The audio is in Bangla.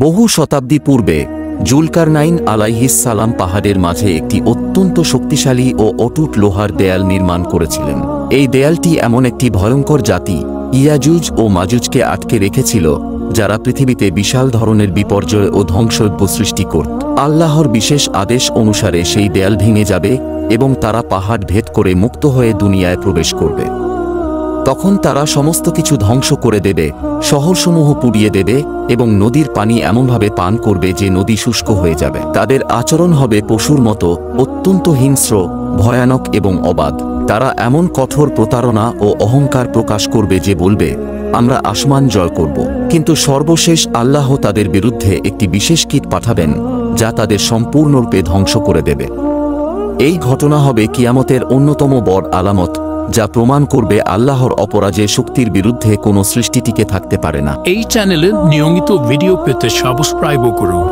বহু শতাব্দী পূর্বে জুলকারনাইন আলাইহিস সালাম পাহাড়ের মাঝে একটি অত্যন্ত শক্তিশালী ও অটুট লোহার দেয়াল নির্মাণ করেছিলেন। এই দেয়ালটি এমন একটি ভয়ঙ্কর জাতি ইয়াজুজ ও মাজুজকে আটকে রেখেছিল, যারা পৃথিবীতে বিশাল ধরনের বিপর্যয় ও ধ্বংসযজ্ঞ সৃষ্টি করত। আল্লাহর বিশেষ আদেশ অনুসারে সেই দেয়াল ভেঙে যাবে এবং তারা পাহাড় ভেদ করে মুক্ত হয়ে দুনিয়ায় প্রবেশ করবে। তখন তারা সমস্ত কিছু ধ্বংস করে দেবে, শহরসমূহ পুড়িয়ে দেবে এবং নদীর পানি এমনভাবে পান করবে যে নদী শুষ্ক হয়ে যাবে। তাদের আচরণ হবে পশুর মতো, অত্যন্ত হিংস্র, ভয়ানক এবং অবাধ। তারা এমন কঠোর প্রতারণা ও অহংকার প্রকাশ করবে যে বলবে, আমরা আসমান জয় করব। কিন্তু সর্বশেষ আল্লাহ তাদের বিরুদ্ধে একটি বিশেষ কীট পাঠাবেন, যা তাদের সম্পূর্ণরূপে ধ্বংস করে দেবে। এই ঘটনা হবে কিয়ামতের অন্যতম বড় আলামত, যা প্রমাণ করবে আল্লাহর অপরাজেয় শক্তির বিরুদ্ধে কোনো সৃষ্টি টিকে থাকতে পারে না। এই চ্যানেলে নিয়মিত ভিডিও পেতে সাবস্ক্রাইব করুন।